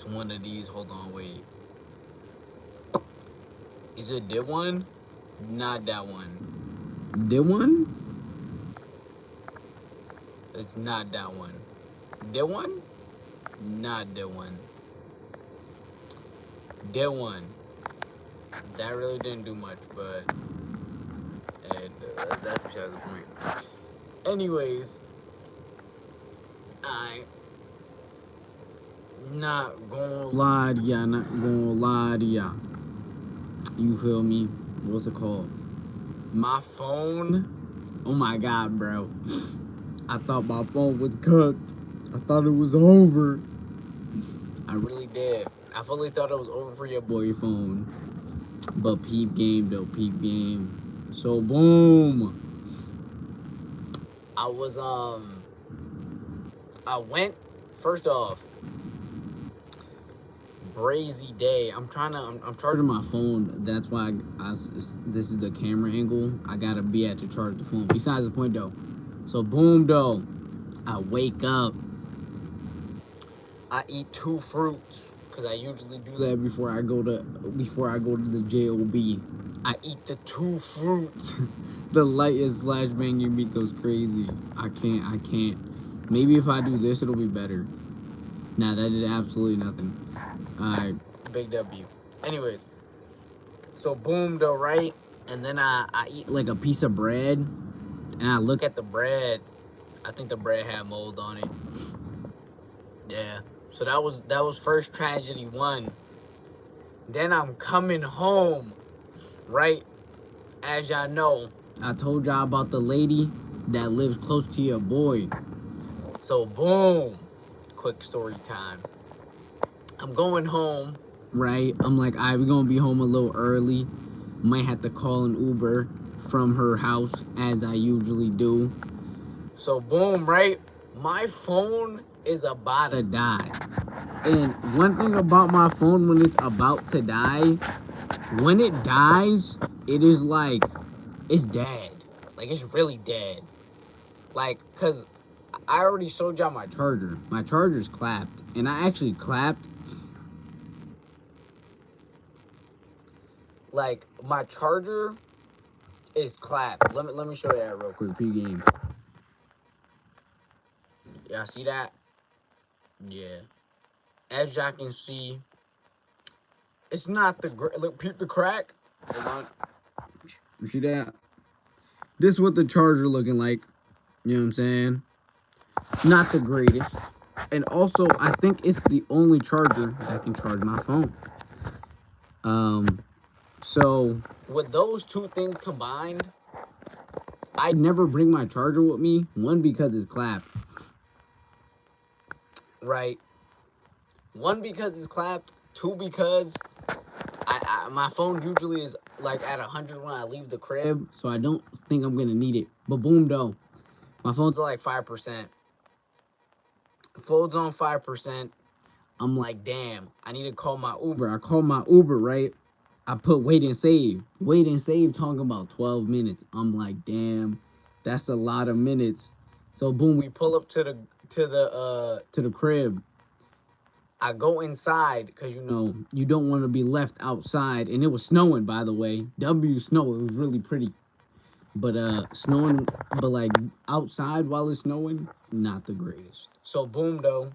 it's one of these. Hold on, wait. Is it this one? Not that one. This one? It's not that one. This one? Not that one. This one. That really didn't do much, but that's besides the point. Anyways, I not gonna lie to ya, not gonna lie to ya. You feel me? What's it called? My phone. Oh my god, bro. I thought my phone was cooked. I thought it was over. I really did. I fully thought it was over for your boy phone. But peep game though, peep game. So boom. I went, first off, brazy day. I'm charging my phone. That's why this is the camera angle. I gotta be at to charge the phone. Besides the point though. So boom though. I wake up. I eat 2 fruits. Cause I usually do that before I go to the JOB. I eat the 2 fruits. The light is flashbanging me goes crazy. I can't. Maybe if I do this, it'll be better. Nah, that did absolutely nothing. Alright, big W. Anyways, so boom though, right? And then I eat like a piece of bread, and I look at the bread. I think the bread had mold on it. Yeah. So that was first tragedy 1. Then I'm coming home, right? As y'all know, I told y'all about the lady that lives close to your boy. So boom, quick story time. I'm going home, right? I'm like, all right, we're gonna be home a little early. Might have to call an Uber from her house as I usually do. So boom, right? My phone is about to die. And one thing about my phone when it's about to die, when it dies, it is like, it's dead. Like, it's really dead. Like, cause I already showed y'all my charger. My charger's clapped. And I actually clapped. Like, my charger is clapped. Let me show you that real quick, pre-game. Y'all see that? Yeah. As y'all can see, it's not the look, peep the crack. Hold on. You see that? This is what the charger looking like. You know what I'm saying? Not the greatest. And also, I think it's the only charger that can charge my phone. So with those 2 things combined, I'd never bring my charger with me. 1, because it's clapped. Right? 1, because it's clapped. 2, because my phone usually is like at 100 when I leave the crib, so I don't think I'm gonna need it. But boom though, my phone's at like 5%. Phone's on 5%. I'm like, damn, I need to call my Uber. I call my Uber, right? I put wait and save. Wait and save talking about 12 minutes. I'm like, damn, that's a lot of minutes. So boom, we pull up to the crib. I go inside because, you know, you don't want to be left outside. And it was snowing, by the way. Snow. It was really pretty. But snowing, but like outside while it's snowing, not the greatest. So boom, though.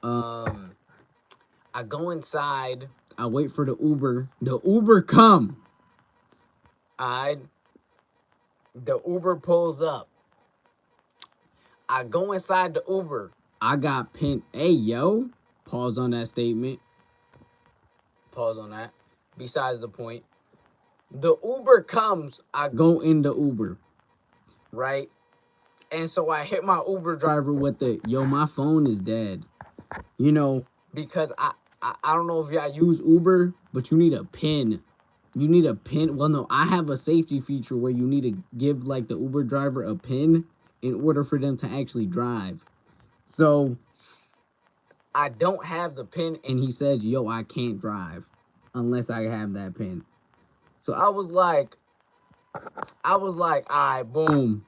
I go inside. I wait for the Uber. The Uber come. The Uber pulls up. I go inside the Uber. I got pinned. Hey, yo. Pause on that statement. Pause on that. Besides the point. The Uber comes. I go in the Uber. Right? And so I hit my Uber driver with the, yo, my phone is dead. You know, because I don't know if y'all use Uber, but you need a PIN. You need a PIN. Well, no, I have a safety feature where you need to give, like, the Uber driver a PIN in order for them to actually drive. So I don't have the PIN, and he says, yo, I can't drive unless I have that PIN. So I was like, all right, boom.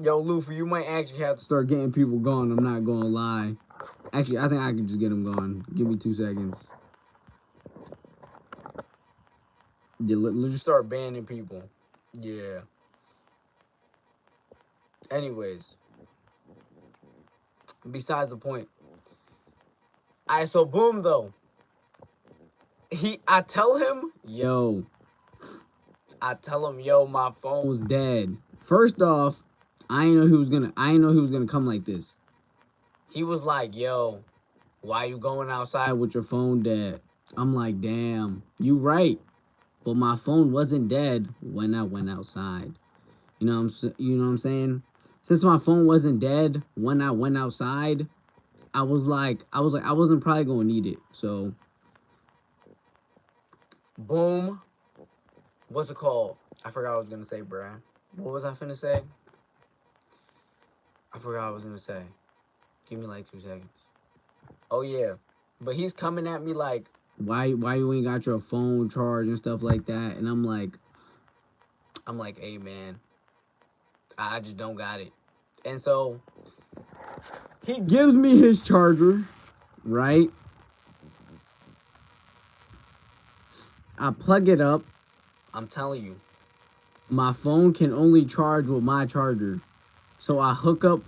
Yo, Luffy, you might actually have to start getting people going. I'm not going to lie. Actually, I think I can just get him gone. Give me 2 seconds. Yeah, let's just start banning people. Yeah. Anyways, besides the point. Alright, so boom though. I tell him, yo, my phone's dead. First off, I didn't know he was gonna come like this. He was like, yo, why you going outside with your phone dead? I'm like, damn, you right. But my phone wasn't dead when I went outside. You know what I'm saying? Since my phone wasn't dead when I went outside, I wasn't probably gonna need it. So boom. What's it called? I forgot what I was gonna say, bruh. What was I finna say? I forgot what I was gonna say. Give me like 2 seconds. Oh yeah. But he's coming at me like, why you ain't got your phone charged and stuff like that? And I'm like, hey man, I just don't got it. And so he gives me his charger, right? I plug it up. I'm telling you, my phone can only charge with my charger. So I hook up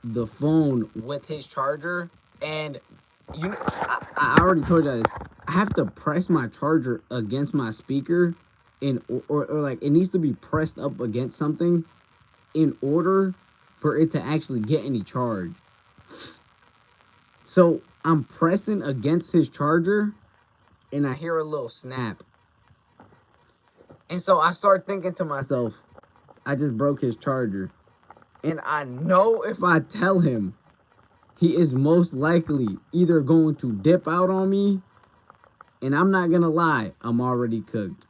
the phone with his charger, and I already told you this. I have to press my charger against my speaker, or like it needs to be pressed up against something in order for it to actually get any charge. So I'm pressing against his charger, and I hear a little snap. And so I start thinking to myself, I just broke his charger. And I know if I tell him, he is most likely either going to dip out on me, and I'm not gonna lie, I'm already cooked.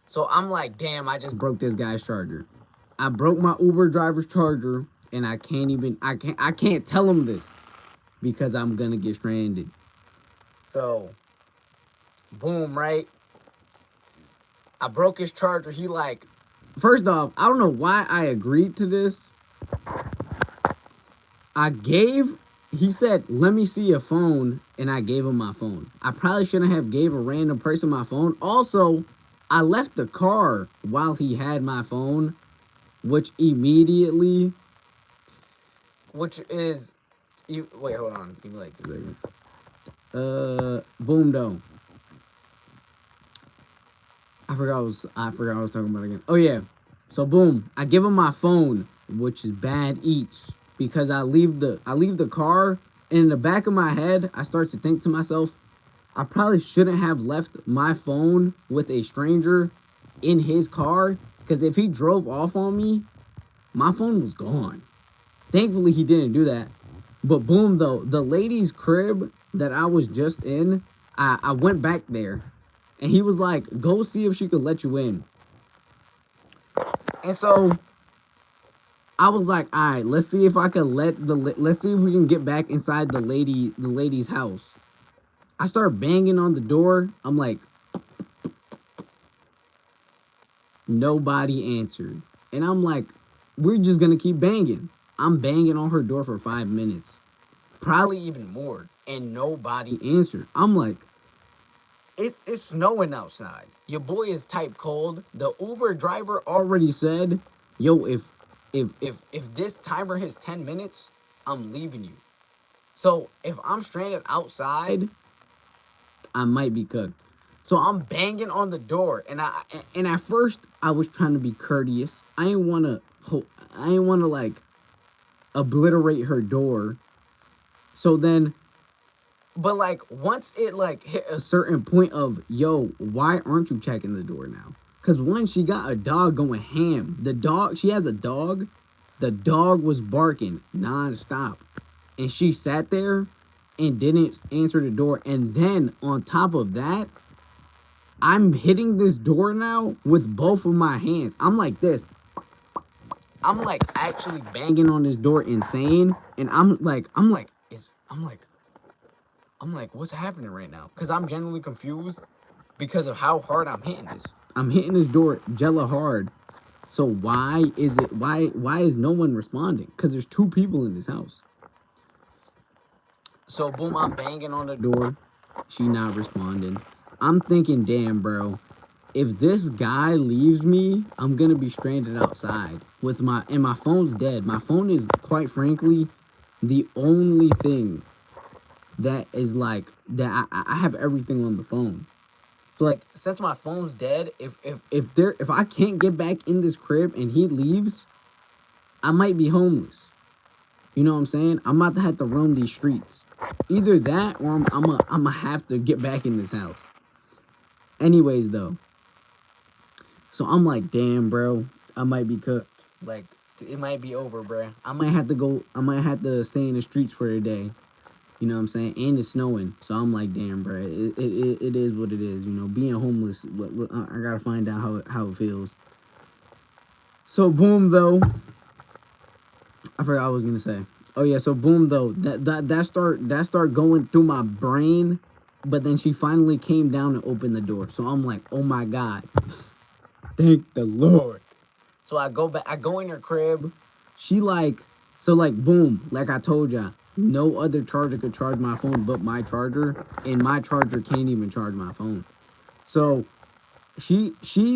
So I'm like, damn, I just broke this guy's charger. I broke my Uber driver's charger, and I can't tell him this because I'm gonna get stranded. So, boom, right? I broke his charger. He like, first off, I don't know why I agreed to this. He said, let me see your phone, and I gave him my phone. I probably shouldn't have gave a random person my phone. Also, I left the car while he had my phone, which is, wait, hold on, give me like 2 seconds. Boom, though. I forgot what I was talking about again. Oh yeah. So boom, I give him my phone, which is bad eats, because I leave the car, and in the back of my head, I start to think to myself, I probably shouldn't have left my phone with a stranger in his car, because if he drove off on me, my phone was gone. Thankfully, he didn't do that. But boom, though, the lady's crib that I was just in, I went back there. And he was like, go see if she could let you in. And so I was like, all right, let's see if I can let's see if we can get back inside the lady's house. I start banging on the door. I'm like, nobody answered. And I'm like, we're just gonna keep banging. I'm banging on her door for 5 minutes, probably even more, and nobody answered. I'm like, it's snowing outside. Your boy is type cold. The Uber driver already said, yo, if this timer hits 10 minutes, I'm leaving you. So if I'm stranded outside, I might be cooked. So I'm banging on the door, and at first I was trying to be courteous. I didn't want to like obliterate her door. So then, but like once it like hit a certain point of, yo, why aren't you checking the door now? Because one, she got a dog going ham. She has a dog. The dog was barking nonstop, and she sat there and didn't answer the door. And then on top of that, I'm hitting this door now with both of my hands. I'm like this. I'm like actually banging on this door insane. And I'm like, what's happening right now? Because I'm genuinely confused because of how hard I'm hitting this. I'm hitting this door jella hard. So why is no one responding? Because there's 2 people in this house. So boom, I'm banging on the door. She not responding. I'm thinking, damn, bro. If this guy leaves me, I'm gonna be stranded outside with my phone's dead. My phone is, quite frankly, the only thing that is like that. I have everything on the phone. So like, since my phone's dead, if I can't get back in this crib and he leaves, I might be homeless. You know what I'm saying? I'm about to have to roam these streets. Either that or I'm have to get back in this house. Anyways, though. So I'm like, damn, bro, I might be cooked. Like, it might be over, bro. I might have to stay in the streets for a day. You know what I'm saying? And it's snowing. So I'm like, damn, bro, it is what it is. You know, being homeless, I gotta find out how it feels. So boom, though. I forgot what I was gonna say. Oh yeah, so boom though. That start going through my brain, but then she finally came down and opened the door. So I'm like, oh my God. Thank the Lord. So I go back, I go in her crib. She like, so like boom, like I told ya, no other charger could charge my phone but my charger, and my charger can't even charge my phone. So she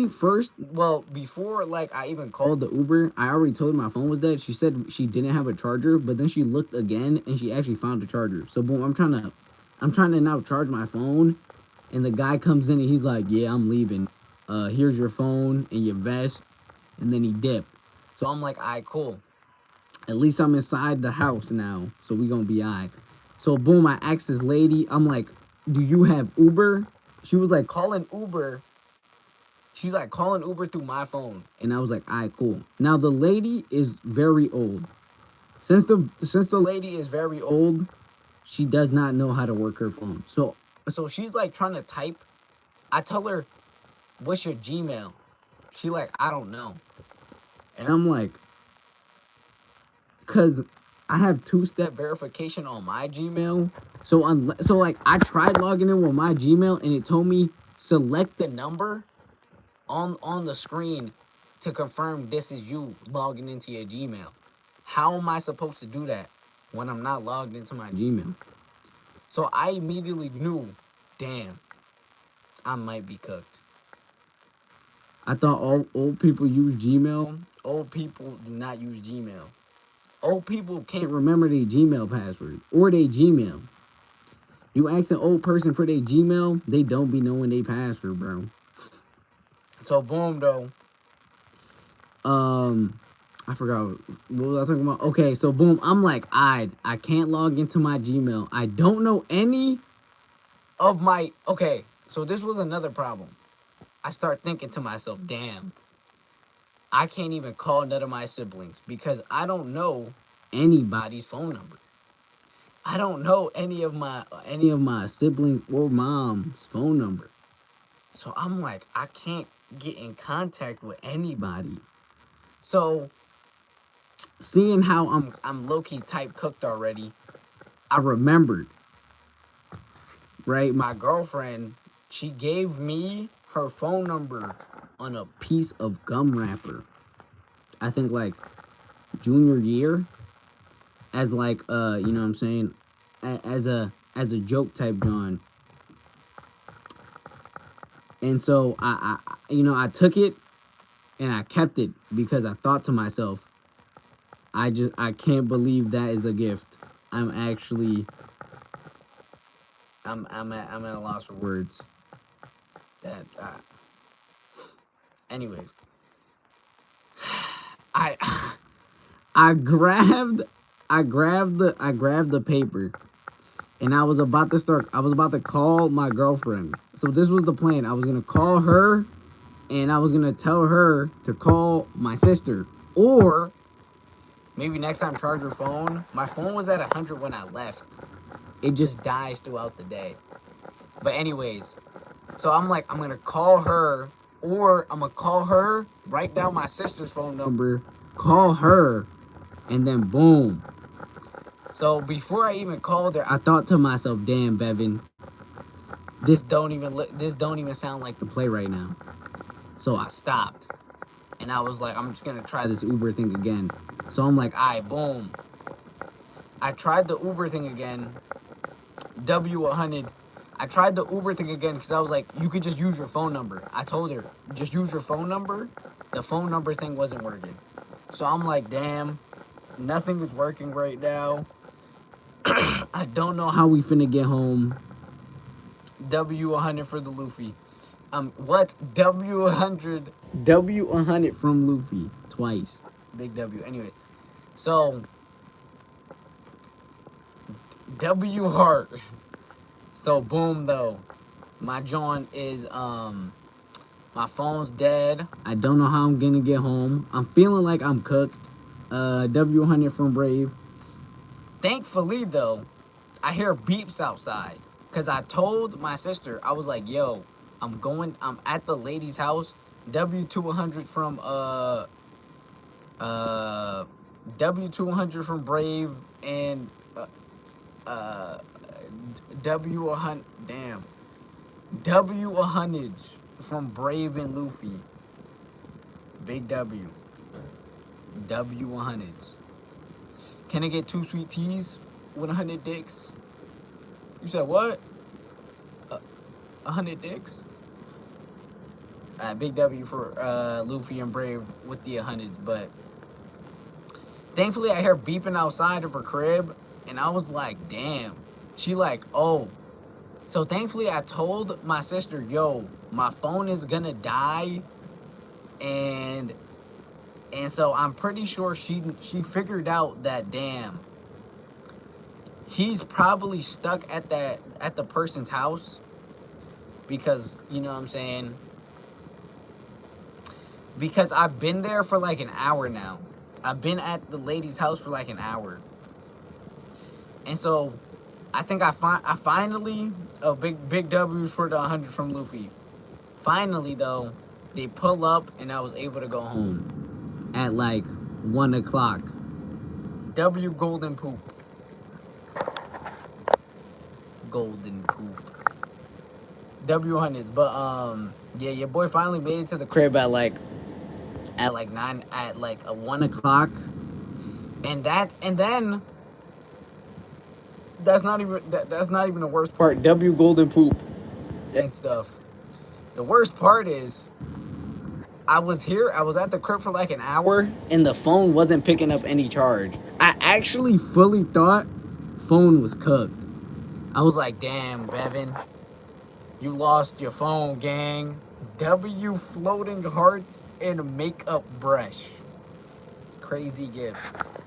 first, well, before like I even called the Uber, I already told her my phone was dead. She said she didn't have a charger, but then she looked again and she actually found a charger. So boom, I'm trying to now charge my phone, and the guy comes in and he's like, yeah, I'm leaving. Here's your phone and your vest, and then he dipped. So I'm like, all right, cool. At least I'm inside the house now, so we gonna be all right. So boom, I asked this lady, I'm like, do you have Uber? She was like, calling Uber. She's like calling Uber through my phone. And I was like, all right, cool. Now the lady is very old. Since the lady is very old, she does not know how to work her phone. So she's like trying to type. I tell her, what's your Gmail? She like, I don't know. And I'm like, cause I have two-step verification on my Gmail. So like I tried logging in with my Gmail and it told me select the number on the screen to confirm this is you logging into your Gmail. How am I supposed to do that when I'm not logged into my Gmail? So I immediately knew, damn, I might be cooked. I thought all old people use Gmail. Old people do not use Gmail. Old people can't remember their Gmail password or their Gmail. You ask an old person for their Gmail, they don't be knowing their password, bro. So boom, though. I forgot what was I talking about. Okay, so boom, I'm like, I can't log into my Gmail. I don't know any of my. Okay, so this was another problem. I start thinking to myself, damn, I can't even call none of my siblings because I don't know anybody's phone number. I don't know any of my siblings or mom's phone number. So I'm like, I can't get in contact with anybody. So seeing how I'm low-key type cooked already, I remembered. Right? My girlfriend, she gave me her phone number on a piece of gum wrapper. I think like junior year, as like you know what I'm saying, as a joke type John. And so I I took it and I kept it because I thought to myself, I can't believe that is a gift. I'm at a loss for words. That anyways, I grabbed the paper, and I was about to call my girlfriend. So this was the plan. I was gonna call her, and I was gonna tell her to call my sister, or maybe next time charge her phone. My phone was at 100 when I left. It just dies throughout the day. But anyways, so I'm like, I'm gonna call her, or I'm gonna call her, write down my sister's phone number, call her, and then boom. So before I even called her, I thought to myself, damn, Bevan, this don't even sound like the play right now. So I stopped, and I was like, I'm just gonna try this Uber thing again. So I'm like, all right, boom. I tried the Uber thing again, W100. I tried the Uber thing again because I was like, you could just use your phone number. I told her, just use your phone number. The phone number thing wasn't working. So I'm like, damn, nothing is working right now. I don't know how we finna get home. W100 for the Luffy. What? W100. W100 from Luffy. Twice. Big W. Anyway. So, W Heart. So, boom, though. My John is, my phone's dead. I don't know how I'm gonna get home. I'm feeling like I'm cooked. W100 from Brave. Thankfully, though, I hear beeps outside. Because I told my sister, I was like, yo, I'm at the lady's house. W200 from, W200 from Brave and, W100, damn. W100 from Brave and Luffy. Big W. W100. Can I get 2 sweet teas with 100 dicks? You said what? 100 dicks? Big W for Luffy and Brave with the 100s, but thankfully I hear beeping outside of her crib, and I was like, damn. She like, oh. So thankfully I told my sister, yo, my phone is gonna die, and so I'm pretty sure she figured out that, damn, he's probably stuck at the person's house, because, you know what I'm saying, because I've been there for like an hour now. I've been at the lady's house for like an hour. And so I think I finally, big W's for the 100 from Luffy. Finally though, they pull up and I was able to go home at like 1 o'clock. W Golden Poop. Golden Poop. W100s. But yeah, your boy finally made it to the crib at like 1 o'clock. And then that's not even the worst part. W Golden Poop and stuff. The worst part is I was at the crib for like an hour and the phone wasn't picking up any charge. I actually fully thought phone was cooked. I was like, damn, Bevan, you lost your phone, gang. W floating hearts and makeup brush. Crazy gift.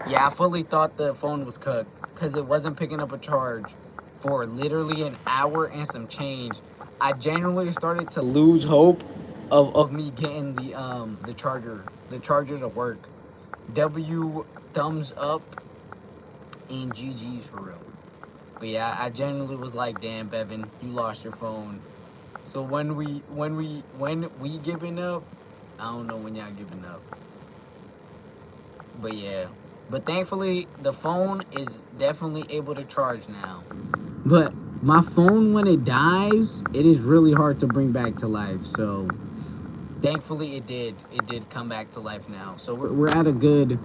Yeah, I fully thought the phone was cooked because it wasn't picking up a charge for literally an hour and some change. I genuinely started to lose hope of me getting the charger to work. W thumbs up and GG's for real. But yeah, I genuinely was like, damn, Bevan, you lost your phone. So when we giving up, I don't know when y'all giving up. But yeah. But thankfully, the phone is definitely able to charge now. But my phone, when it dies, it is really hard to bring back to life. So thankfully, it did come back to life now. So we're at a good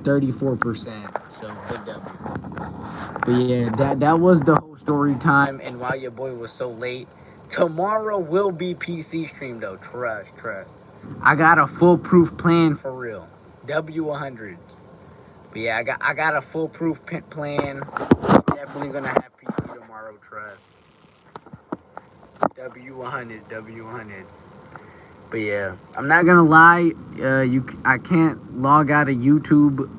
34%. So big W. But yeah, that was the whole story time. And while your boy was so late, tomorrow will be PC stream though. Trust. I got a foolproof plan for real. W100. But yeah, I got a foolproof plan. Definitely gonna have PC tomorrow. Trust. W100s. But yeah, I'm not gonna lie. I can't log out of YouTube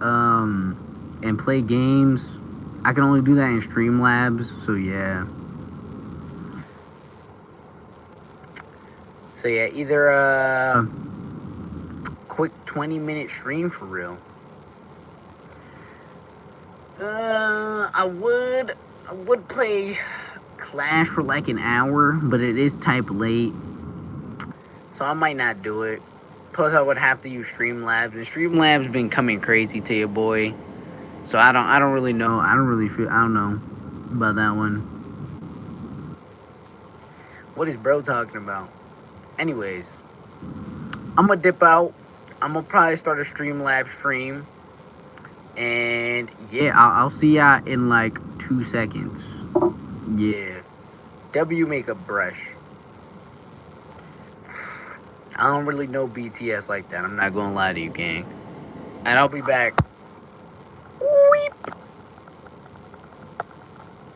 and play games. I can only do that in Streamlabs. So yeah. So yeah, either a quick 20-minute stream for real. I would play Clash for like an hour, but it is type late, so I might not do it. Plus, I would have to use Streamlabs, and Streamlabs been coming crazy to your boy. So I don't really know. I don't know about that one. What is bro talking about? Anyways, I'm gonna dip out. I'm gonna probably start a Streamlabs stream. And yeah, I'll see y'all in like 2 seconds. Yeah. W makeup brush. I don't really know BTS like that. I'm not gonna lie to you, gang. And I'll be back. Weep.